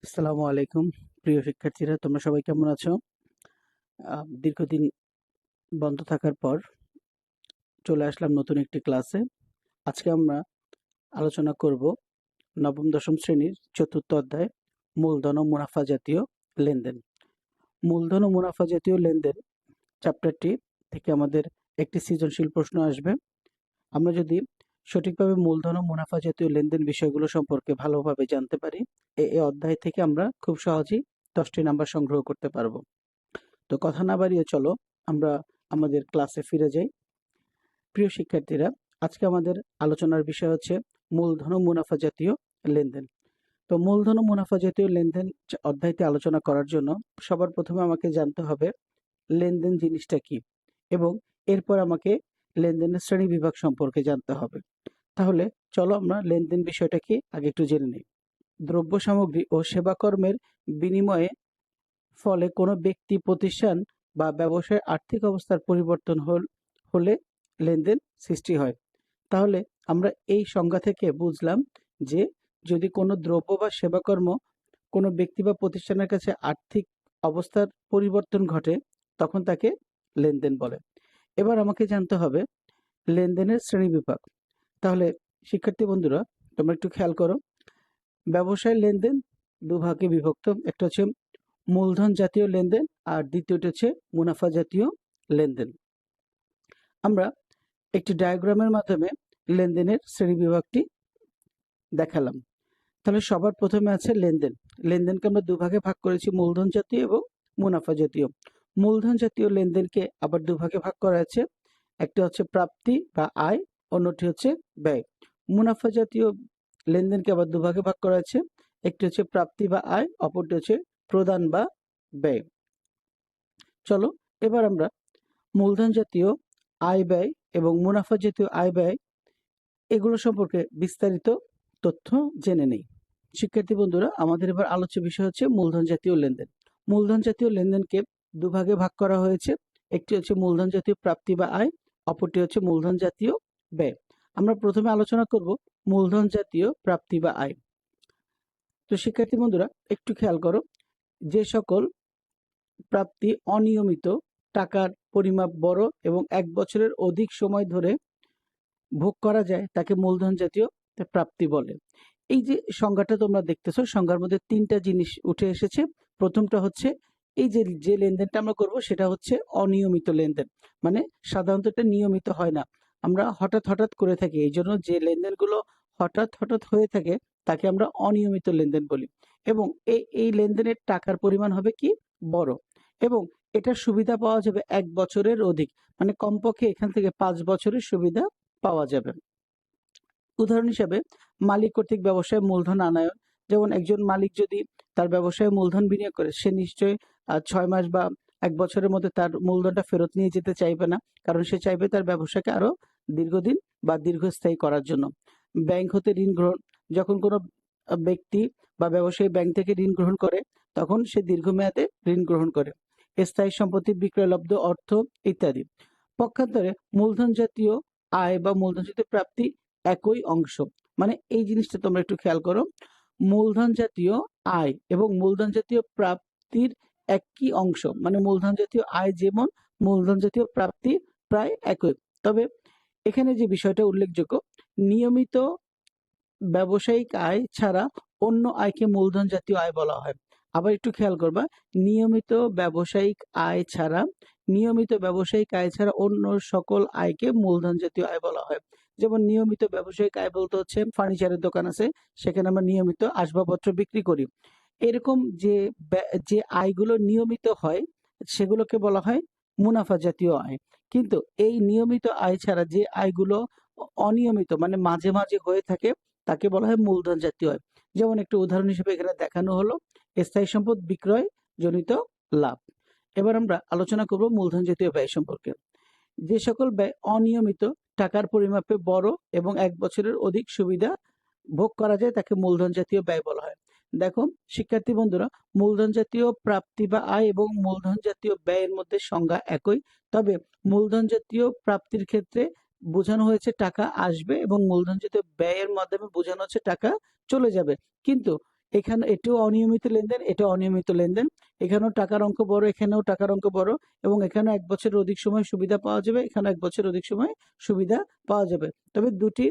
আসসালামু আলাইকুম প্রিয় শিক্ষার্থীরা, তোমরা সবাই কেমন আছো? দীর্ঘদিন বন্ধ থাকার পর চলে আসলাম নতুন একটি ক্লাসে। আজকে আমরা আলোচনা করব নবম দশম শ্রেণীর চতুর্থ অধ্যায় মূলধন ও মুনাফা জাতীয় লেনদেন। মূলধন ও মুনাফা জাতীয় লেনদেন চ্যাপ্টারটি থেকে আমাদের একটি সৃজনশীল প্রশ্ন আসবে। আমরা যদি সঠিকভাবে মূলধন ও মুনাফা জাতীয় লেনদেন বিষয়গুলো সম্পর্কে ভালোভাবে জানতে পারি, এই অধ্যায় থেকে আমরা খুব সহজেই 10টি নাম্বার সংগ্রহ করতে পারবো। তো কথা না বাড়িয়ে চলো আমরা আমাদের ক্লাসে ফিরে যাই। প্রিয় শিক্ষার্থীরা, আজকে আমাদের আলোচনার বিষয় হচ্ছে মূলধন ও মুনাফা জাতীয় লেনদেন। তো মূলধন ও মুনাফা জাতীয় লেনদেন অধ্যায়টি আলোচনা করার জন্য সবার প্রথমে আমাকে জানতে হবে লেনদেন জিনিসটা কি, এবং এরপর আমাকে লেনদেনের শ্রেণী বিভাগ সম্পর্কে জানতে হবে। তাহলে চলো আমরা লেনদেন বিষয়টা কি আগে একটু জেনে নিই। দ্রব্য সামগ্রী ও সেবা কর্মের বিনিময়ে ফলে কোনো ব্যক্তি, প্রতিষ্ঠান বা ব্যবসায়ের আর্থিক অবস্থার পরিবর্তন হলে লেনদেন সৃষ্টি হয়। তাহলে আমরা এই সংজ্ঞা থেকে বুঝলাম যে যদি কোনো দ্রব্য বা সেবাকর্ম কোনো ব্যক্তি বা প্রতিষ্ঠানের কাছে আর্থিক অবস্থার পরিবর্তন ঘটে, তখন তাকে লেনদেন বলে। এবার আমাকে জানতে হবে লেনদেনের শ্রেণীবিভাগ। তাহলে শিক্ষার্থী বন্ধুরা, তোমরা একটু খেয়াল করো, ব্যবসায় লেনদেন দুভাগে বিভক্ত। একটা হচ্ছে মূলধন জাতীয় লেনদেন আর দ্বিতীয়টি হচ্ছে মুনাফা জাতীয় লেনদেন। আমরা একটি ডায়াগ্রামের মাধ্যমে লেনদেনের শ্রেণীবিভাগটি দেখালাম। তাহলে সবার প্রথমে আছে লেনদেন। লেনদেনকে আমরা দুভাগে ভাগ করেছি, মূলধন জাতীয় এবং মুনাফা জাতীয়। মূলধন জাতীয় লেনদেনকে আবার দুভাগে ভাগ করা আছে, একটা হচ্ছে প্রাপ্তি বা আয়, অন্যটি হচ্ছে ব্যয়। মুনাফা জাতীয় লেনদেনকে আবার দুভাগে ভাগ করা আছে, একটি হচ্ছে প্রাপ্তি বা আয়, অপরটি হচ্ছে প্রদান বা ব্যয়। চলো এবার আমরা মূলধন জাতীয় আয় ব্যয় এবং মুনাফা জাতীয় আয় ব্যয় এগুলো সম্পর্কে বিস্তারিত তথ্য জেনে নেই। শিক্ষার্থী বন্ধুরা, আমাদের এবার আলোচ্য বিষয় হচ্ছে মূলধন জাতীয় লেনদেন। মূলধন জাতীয় লেনদেনকে দুভাগে ভাগ করা হয়েছে, একটি হচ্ছে মূলধন জাতীয় প্রাপ্তি বা আয়, অপরটি হচ্ছে মূলধন জাতীয় ব্যয়। আমরা প্রথমে আলোচনা করব মূলধন জাতীয় প্রাপ্তি বা আয়। তো শিক্ষার্থী বন্ধুরা একটু খেয়াল করো, যে সকল প্রাপ্তি অনিয়মিত, টাকার পরিমাপ বড় এবং 1 বছরের অধিক সময় ধরে ভোগ করা যায় তাকে মূলধন জাতীয় প্রাপ্তি বলে। এই যে সংজ্ঞাটা তোমরা দেখতেছো, সংজ্ঞার মধ্যে 3টা জিনিস উঠে এসেছে। প্রথমটা হচ্ছে এই যে লেনদেনটা আমরা করব সেটা হচ্ছে অনিয়মিত লেনদেন, মানে সাধারণত এটা নিয়মিত হয় না, আমরা হঠাৎ হঠাৎ করে থাকি। এই জন্য যে লেনদেনগুলো হঠাৎ হঠাৎ হয়ে থাকে তাকে আমরা অনিয়মিত লেনদেন বলি। এবং এই লেনদেনের টাকার পরিমাণ হবে কি বড়, এবং এটার সুবিধা পাওয়া যাবে 1 বছরের অধিক, মানে কমপক্ষে এখান থেকে 5 বছরের সুবিধা পাওয়া যাবে। উদাহরণ হিসাবে মালিক কর্তৃক ব্যবসায় মূলধন আনায়ন, যেমন একজন মালিক যদি তার ব্যবসায় মূলধন বিনিয়োগ করে, সে নিশ্চয়ই 6 মাস বা 1 বছরের মধ্যে তার মূলধনটা ফেরত নিয়ে যেতে চাইবে না, কারণ সে চাইবে তার ব্যবসাকে আরো দীর্ঘদিন বা দীর্ঘস্থায়ী করার জন্য। ব্যাংক হতে ঋণ গ্রহণ, যখন কোনো ব্যক্তি বা ব্যবসায়ী ব্যাংক থেকে ঋণ গ্রহণ করে তখন সে দীর্ঘমেয়াদে ঋণ গ্রহণ করে। স্থায়ী সম্পত্তি বিক্রয়লব্ধ অর্থ ইত্যাদি। পক্ষান্তরে মূলধন জাতীয় আয় বা মূলধন জাতীয় প্রাপ্তি একই অংশ, মানে এই জিনিসটা তোমরা একটু খেয়াল করো, মূলধন জাতীয় আয় এবং মূলধন জাতীয় প্রাপ্তির একই অংশ, মানে মূলধন জাতীয় আয় যেমন মূলধন জাতীয় প্রাপ্তি প্রায় একই। তবে এখানে যে বিষয়টা উল্লেখযোগ্য, নিয়মিত ব্যবসায়িক আয় ছাড়া অন্য আয়কে মূলধন জাতীয় আয় বলা হয়। আবার একটু খেয়াল করবা, নিয়মিত ব্যবসায়িক আয় ছাড়া অন্য সকল আয়কে মূলধন জাতীয় আয় বলা হয়। যেমন নিয়মিত ব্যবসায়িক আয় বলতে হচ্ছে ফার্নিচারের দোকান আছে, সেখানে আমরা নিয়মিত আসবাবপত্র বিক্রি করি। এরকম যে আয়গুলো নিয়মিত হয় সেগুলোকে বলা হয় মুনাফা জাতীয় আয়। কিন্তু এই নিয়মিত আয় ছাড়া যে আয়গুলো অনিয়মিত, মানে মাঝে মাঝে হয়ে থাকে, তাকে বলা হয় মূলধন জাতীয় আয়। যেমন একটা উদাহরণ হিসেবে এখানে দেখানো হলো স্থায়ী সম্পদ বিক্রয় জনিত লাভ। এবার আমরা আলোচনা করব মূলধন জাতীয় ব্যয় সম্পর্কে। যে সকল ব্যয় অনিয়মিত, টাকার পরিমাপে বড় এবং 1 বছরের অধিক সুবিধা ভোগ করা যায় তাকে মূলধন জাতীয় ব্যয় বলা হয়। দেখো শিক্ষার্থী বন্ধুরা, মূলধন জাতীয় প্রাপ্তি বা আয় এবং মূলধন জাতীয় ব্যয়ের মধ্যে সংজ্ঞা একই, তবে মূলধন জাতীয় প্রাপ্তির ক্ষেত্রে বোঝানো হয়েছে টাকা আসবে এবং মূলধনজাত ব্যয়ের মাধ্যমে বোঝানো হচ্ছে টাকা চলে যাবে। কিন্তু এখানে এটাও অনিয়মিত লেনদেন, এটা অনিয়মিত লেনদেন। এখানেও টাকার অঙ্ক বড়, এখানেও টাকার অঙ্ক বড়, এবং এখানে ১ বছরের অধিক সময় সুবিধা পাওয়া যাবে, এখানে ১ বছরের অধিক সময় সুবিধা পাওয়া যাবে। তবে দুটি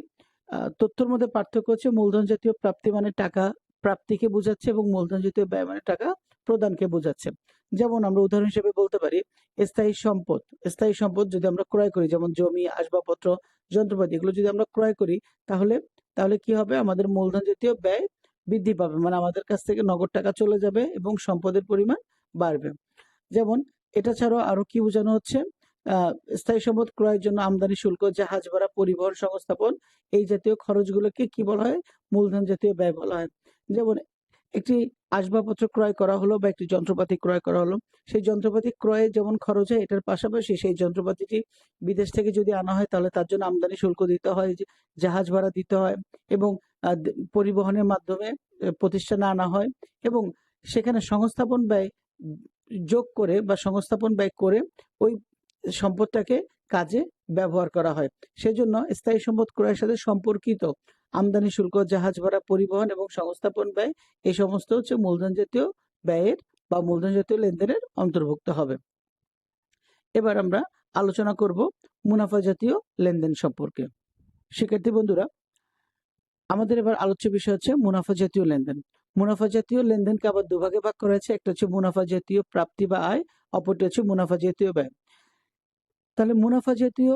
তথ্যের মধ্যে পার্থক্য হচ্ছে মূলধন জাতীয় প্রাপ্তি মানে টাকা প্রাপ্তিকে বোঝাচ্ছে এবং মূলধন জাতীয় ব্যয় মানে টাকা প্রদানকে বোঝাচ্ছে। যেমন আমরা উদাহরণ হিসেবে বলতে পারি স্থায়ী সম্পদ। স্থায়ী সম্পদ যদি আমরা ক্রয় করি, যেমন জমি, আসবাবপত্র, যন্ত্রপাতি, এগুলো যদি আমরা ক্রয় করি তাহলে তাহলে কি হবে? আমাদের মূলধন জাতীয় ব্যয় বৃদ্ধি পাবে, মানে আমাদের কাছ থেকে নগদ টাকা চলে যাবে এবং সম্পদের পরিমাণ বাড়বে। যেমন এটা ছাড়াও আরো কি বোঝানো হচ্ছে? স্থায়ী সম্পদ ক্রয়ের জন্য আমদানি শুল্ক, জাহাজ ভাড়া, পরিবহন, সংস্থাপন, এই জাতীয় খরচগুলোকে কি বলা হয়? মূলধন জাতীয় ব্যয় বলা হয়। যেমন একটি আসবাবপত্র ক্রয় করা হলো বা একটি যন্ত্রপাতি ক্রয় করা হলো, সেই যন্ত্রপাতি ক্রয়ে যেমন খরচ হয়, এটার পাশাপাশি সেই যন্ত্রপাতিটি বিদেশ থেকে যদি আনা হয় তাহলে তার জন্য আমদানি শুল্ক দিতে হয়, জাহাজ ভাড়া দিতে হয়, এবং পরিবহনের মাধ্যমে প্রতিষ্ঠানে আনা হয়, এবং সেখানে সংস্থাপন ব্যয় যোগ করে বা সংস্থাপন ব্যয় করে ওই সম্পদটাকে কাজে ব্যবহার করা হয়। সেজন্য স্থায়ী সম্পদ ক্রয়ের সাথে সম্পর্কিত আমদানি শুল্ক, জাহাজ ভাড়া, পরিবহন এবং সংস্থাপন ব্যয়, এই সমস্ত হচ্ছে মূলধন জাতীয় ব্যয়ের বা মূলধন জাতীয় লেনদেনের অন্তর্ভুক্ত হবে। এবার আমরা আলোচনা করব মুনাফা জাতীয় লেনদেন সম্পর্কে। শিক্ষার্থী বন্ধুরা, আমাদের এবার আলোচ্য বিষয় হচ্ছে মুনাফা জাতীয় লেনদেন। মুনাফা জাতীয় লেনদেনকে আবার দুভাগে ভাগ করা হয়েছে। একটা হচ্ছে মুনাফা জাতীয় প্রাপ্তি বা আয়, অপরটি হচ্ছে মুনাফা জাতীয় ব্যয়। তাহলে মুনাফা জাতীয়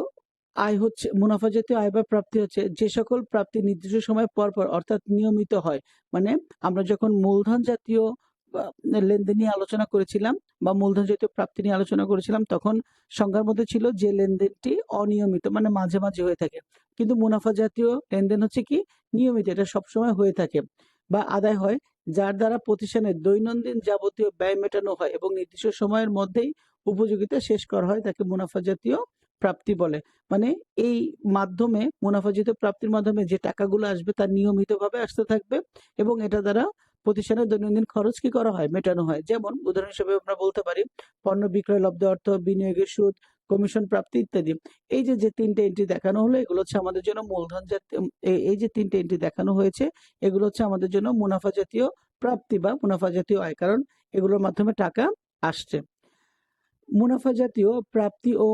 আয় হচ্ছে, মুনাফা জাতীয় আয় বা প্রাপ্তি হচ্ছে যে সকল প্রাপ্তি নির্দিষ্ট সময় পর পর অর্থাৎ নিয়মিত হয়। মানে আমরা যখন মূলধন জাতীয় লেনদেন নিয়ে আলোচনা করেছিলাম বা মূলধন জাতীয় প্রাপ্তি নিয়ে আলোচনা করেছিলাম, তখন সংজ্ঞার মধ্যে ছিল যে লেনদেনটি অনিয়মিত, মানে মাঝে মাঝে হয়ে থাকে। কিন্তু মুনাফা জাতীয় লেনদেন হচ্ছে কি নিয়মিত, এটা সবসময় হয়ে থাকে বা আদায় হয়, যার দ্বারা প্রতিষ্ঠানের দৈনন্দিন যাবতীয় ব্যয় মেটানো হয় এবং নির্দিষ্ট সময়ের মধ্যেই উপযোগিতা শেষ করা হয়, তাকে মুনাফা জাতীয় প্রাপ্তি বলে। মানে এই মাধ্যমে মুনাফা জাতীয় প্রাপ্তির মাধ্যমে যে টাকাগুলো আসবে তা নিয়মিতভাবে আসতে থাকবে এবং এটা দ্বারা প্রতিষ্ঠানের দৈনন্দিন খরচ কি করা হয়? মেটানো হয়। যেমন উদাহরণ হিসেবে আমরা বলতে পারি পণ্য বিক্রয় লব্ধ অর্থ, বিনিয়োগের সুদ, কমিশন প্রাপ্তি ইত্যাদি। এই যে যে তিনটে এন্ট্রি দেখানো হলো, এগুলো হচ্ছে আমাদের জন্য মূলধন জাতীয়, এই যে তিনটে এন্ট্রি দেখানো হয়েছে এগুলো হচ্ছে আমাদের জন্য মুনাফা জাতীয় প্রাপ্তি বা মুনাফা জাতীয় আয়, কারণ এগুলোর মাধ্যমে টাকা আসছে। মুনাফা জাতীয় প্রাপ্তি ও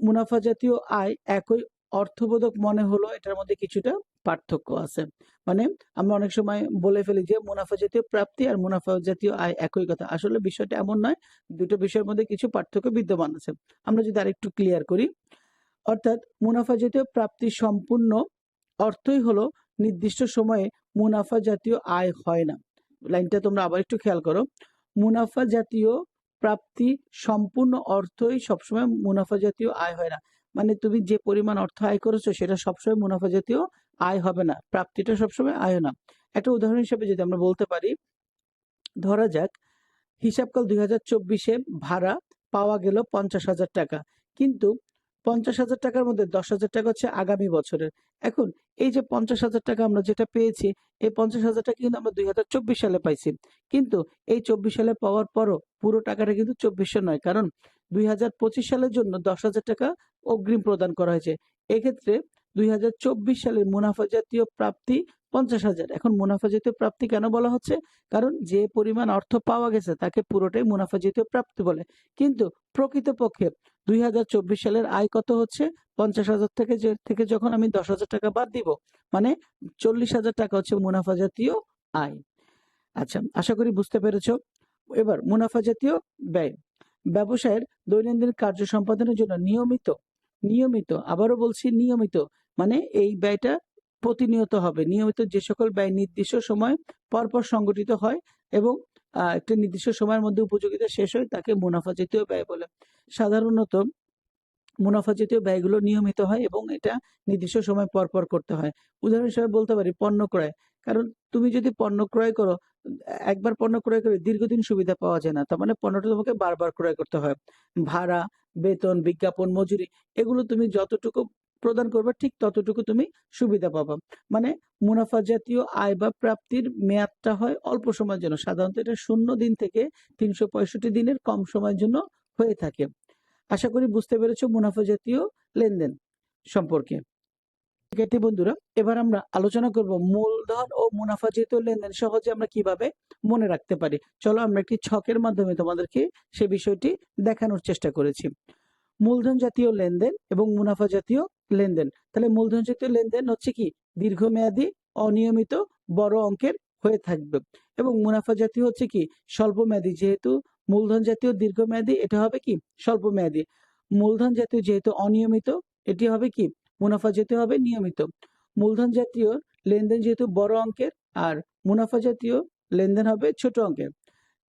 মুনাফা জাতীয় আয় একই অর্থবোধক মনে হলো, এটার মধ্যে কিছুটা পার্থক্য আছে। মানে আমরা অনেক সময় বলে ফেলি যে মুনাফা জাতীয় প্রাপ্তি আর মুনাফা জাতীয় আয় একই কথা। আসলে বিষয়টা এমন নয়, দুটো বিষয়ের মধ্যে কিছু পার্থক্য বিদ্যমান আছে। আমরা যদি আরেকটু ক্লিয়ার করি, অর্থাৎ মুনাফা জাতীয় প্রাপ্তি সম্পূর্ণ অর্থই হলো নির্দিষ্ট সময়ে মুনাফা জাতীয় আয় হয় না। লাইনটা তোমরা আবার একটু খেয়াল করো। মুনাফা জাতীয় প্রাপ্তি সম্পূর্ণ অর্থই সবসময় মুনাফা জাতীয় আয় হয় না। মানে তুমি যে পরিমাণ অর্থ আয় করেছো সেটা সবসময় মুনাফা জাতীয় আয় হবে না, প্রাপ্তিটা সবসময় আয় না। একটা উদাহরণ হিসেবে যদি আমরা বলতে পারি, ধরা যাক হিসাবকাল ২০২৪-এ ভাড়া পাওয়া গেল ৫০,০০০ টাকা, কিন্তু ৫০,০০০ টাকার মধ্যে ১০,০০০ টাকা হচ্ছে আগামী বছরের। এখন এই যে ৫০,০০০ টাকা আমরা যেটা পেয়েছি, এই ৫০,০০০ টাকা কিন্তু আমরা ২০২৪ সালে পাইছি। কিন্তু এই ২৪ সালে পাওয়ার পরও পুরো টাকাটা কিন্তু ২৪০০ নয়, কারণ ২০২৫ সালের জন্য ১০,০০০ টাকা অগ্রিম প্রদান করা হয়েছে। এক্ষেত্রে ২০২৪ সালের মুনাফা জাতীয় প্রাপ্তি ৫০,০০০। এখন মুনাফা জাতীয় প্রাপ্তি কেন বলা হচ্ছে? কারণ যে পরিমাণ অর্থ পাওয়া গেছে তাকে পুরোটাই মুনাফা জাতীয় প্রাপ্তি বলে। কিন্তু প্রকৃতপক্ষে ২০২৪ সালের আয় কত হচ্ছে? ৫০,০০০ থেকে যখন আমি ১০,০০০ টাকা বাদ দিব, মানে ৪০,০০০ টাকা হচ্ছে মুনাফা জাতীয় আয়। আচ্ছা, আশা করি বুঝতে পেরেছো। এবার মুনাফা জাতীয় ব্যয়। ব্যবসায়ের দৈনন্দিন কার্য সম্পাদনের জন্য নিয়মিত, আবারও বলছি নিয়মিত, মানে এই ব্যয়টা প্রতিনিয়ত হবে। নিয়মিত যে সকল ব্যয় নির্দিষ্ট সময় পরপর সংগঠিত হয় এবং একটা নির্দিষ্ট সময়ের মধ্যে উপযোগিতা শেষ হয়, তাকে মুনাফা জাতীয় ব্যয় বলে। সাধারণত মুনাফা জাতীয় ব্যয়গুলো নিয়মিত হয় এবং এটা নির্দিষ্ট সময় পর পর করতে হয়। উদাহরণ হিসেবে বলতে পারি পণ্য ক্রয়। কারণ তুমি যদি পণ্য ক্রয় করো, একবার পণ্য ক্রয় করে দীর্ঘদিন সুবিধা পাওয়া যায় না। তার মানে পণ্যটা তোমাকে বারবার ক্রয় করতে হয়। ভাড়া, বেতন, বিজ্ঞাপন, মজুরি, এগুলো তুমি যতটুকু প্রদান করবে ঠিক ততটুকু তুমি সুবিধা পাবা। মানে মুনাফা জাতীয় আয় বা প্রাপ্তির মেয়াদটা হয় অল্প সময়ের জন্য। সাধারণত এটা ০ দিন থেকে ৩৬৫ দিনের কম সময়ের জন্য হয়ে থাকে। আশা করি বুঝতে পেরেছো মুনাফা জাতীয় লেনদেন। সম্পর্কে। শিক্ষার্থী বন্ধুরা, এবার আমরা আলোচনা করব মূলধন ও মুনাফাজিত লেনদেন সহজে আমরা কিভাবে মনে রাখতে পারি। চলো আমরা একটি ছকের মাধ্যমে তোমাদেরকে সে বিষয়টি দেখানোর চেষ্টা করেছি। মূলধন জাতীয় লেনদেন এবং মুনাফা জাতীয় লেনদেন। তাহলে মূলধন জাতীয় লেনদেন হচ্ছে কি দীর্ঘমেয়াদী, অনিয়মিত, বড় অঙ্কের হয়ে থাকবে, এবং মুনাফা জাতীয় হচ্ছে কি স্বল্পমেয়াদী। যেহেতু মূলধন জাতীয় দীর্ঘমেয়াদী, এটা হবে কি স্বল্পমেয়াদী। মূলধন জাতীয় যেহেতু অনিয়মিত, এটি হবে কি মুনাফা জাতীয় হবে নিয়মিত। মূলধন জাতীয় লেনদেন যেহেতু বড় অঙ্কের, আর মুনাফা জাতীয় লেনদেন হবে ছোট অঙ্কের।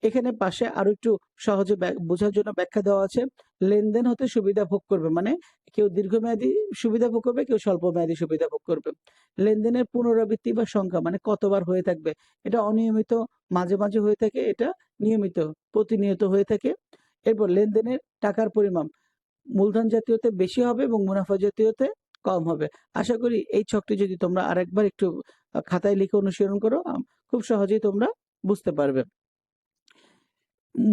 এখানে পাশে আরো একটু সহজে বোঝার জন্য ব্যাখ্যা দেওয়া আছে। লেনদেন হতে সুবিধা ভোগ করবে, মানে কেউ দীর্ঘমেয়াদী সুবিধা ভোগ করবে, কেউ স্বল্প মেয়াদী সুবিধা ভোগ করবে। লেনদেনের পুনরাবৃত্তি বা সংখ্যা, মানে কতবার হয়ে থাকবে, এটা অনিয়মিত, মাঝে মাঝে হয়ে থাকে, এটা নিয়মিত, প্রতিনিয়ত হয়ে থাকে। এরপর লেনদেনের টাকার পরিমাণ মূলধন জাতীয়তে বেশি হবে এবং মুনাফা জাতীয়তে কম হবে। আশা করি এই ছকটি যদি তোমরা আরেকবার একটু খাতায় লিখে অনুসরণ করো, খুব সহজেই তোমরা বুঝতে পারবে।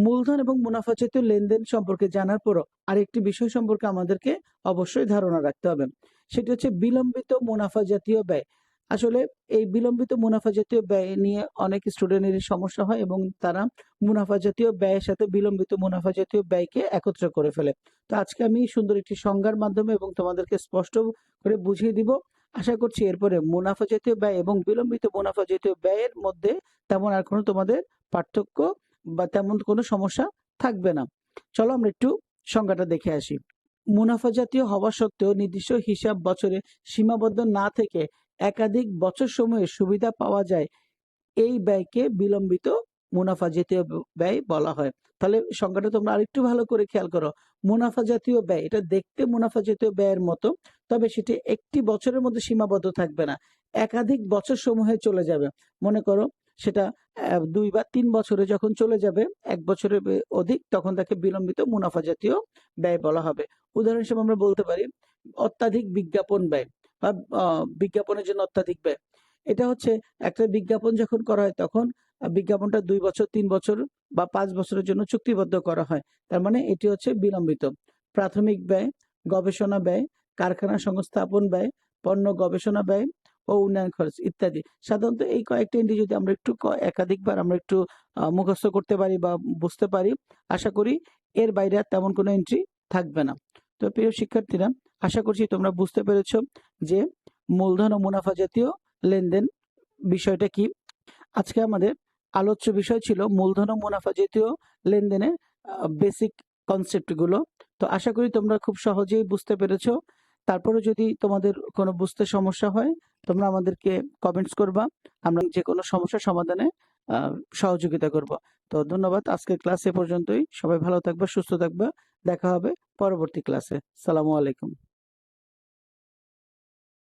মূলধন এবং মুনাফা জাতীয় লেনদেন সম্পর্কে জানার পরও আরেকটি বিষয় সম্পর্কে আমাদেরকে অবশ্যই ধারণা রাখতে হবে, সেটি হচ্ছে বিলম্বিত মুনাফা জাতীয় ব্যয়। আসলে এই বিলম্বিত মুনাফা জাতীয় ব্যয় নিয়ে অনেক স্টুডেন্টেরই সমস্যা হয় এবং তারা মুনাফা জাতীয় ব্যয়ের সাথে বিলম্বিত মুনাফা জাতীয় ব্যয়কে একত্র করে ফেলে। তো আজকে আমি সুন্দর একটি সংজ্ঞার মাধ্যমে এবং তোমাদেরকে স্পষ্ট করে বুঝিয়ে দিব। আশা করছি এরপরে মুনাফা জাতীয় ব্যয় এবং বিলম্বিত মুনাফা জাতীয় ব্যয়ের মধ্যে তেমন আর কোনো তোমাদের পার্থক্য বা তেমন কোনো সমস্যা থাকবে না। চলো আমরা একটু সংজ্ঞাটা দেখে আসি। মুনাফা জাতীয় হওয়া সত্ত্বেও নির্দিষ্ট হিসাব বছরে সীমাবদ্ধ না থেকে একাধিক বছর সময়ে সুবিধা পাওয়া যায়, এই ব্যয়কে বিলম্বিত মুনাফা জাতীয় ব্যয় বলা হয়। তাহলে সংজ্ঞাটা তোমরা আরেকটু ভালো করে খেয়াল করো। মুনাফা জাতীয় ব্যয়, এটা দেখতে মুনাফা জাতীয় ব্যয়ের মতো, তবে সেটি একটি বছরের মধ্যে সীমাবদ্ধ থাকবে না, একাধিক বছর সমূহে চলে যাবে। মনে করো সেটা 2 বা 3 বছরে যখন চলে যাবে, 1 বছরের অধিক, তখন তাকে বিলম্বিত মুনাফা জাতীয় ব্যয় বলা হবে। উদাহরণ হিসেবে আমরা বলতে পারি অত্যাধিক বিজ্ঞাপন ব্যয় বা বিজ্ঞাপনের জন্য অত্যাধিক ব্যয়। এটা হচ্ছে একটা বিজ্ঞাপন যখন করা হয় তখন বিজ্ঞাপনটা 2 বছর, 3 বছর বা 5 বছরের জন্য চুক্তিবদ্ধ করা হয়। তার মানে এটি হচ্ছে বিলম্বিত। প্রাথমিক ব্যয়, গবেষণা ব্যয়, কারখানা সংস্থাপন ব্যয়, পণ্য গবেষণা ব্যয় ও উন্নয়ন খরচ ইত্যাদি। সাধারণত এই কয়েকটা এন্ট্রি যদি আমরা একটু একাধিকবার আমরা একটু মুখস্থ করতে পারি বা বুঝতে পারি, আশা করি এর বাইরে আর তেমন কোনো এন্ট্রি থাকবে না। তো প্রিয় শিক্ষার্থীরা, আশা করছি তোমরা বুঝতে পেরেছো যে মূলধন ও মুনাফা জাতীয় লেনদেন বিষয়টা কি। আজকে আমাদের আলোচ্য বিষয় ছিল মূলধন ও মুনাফা জাতীয় লেনদেনের বেসিক কনসেপ্ট গুলো। তো আশা করি তোমরা খুব সহজেই বুঝতে পেরেছো। তারপরে যদি তোমাদের কোনো বুঝতে সমস্যা হয়, তোমরা আমাদেরকে কমেন্টস করবা, আমরা যে কোনো সমস্যার সমাধানে সহযোগিতা করব। তো ধন্যবাদ, আজকের ক্লাস এ পর্যন্তই। সবাই ভালো থাকবে, সুস্থ থাকবে। দেখা হবে পরবর্তী ক্লাসে। সালামু আলাইকুম।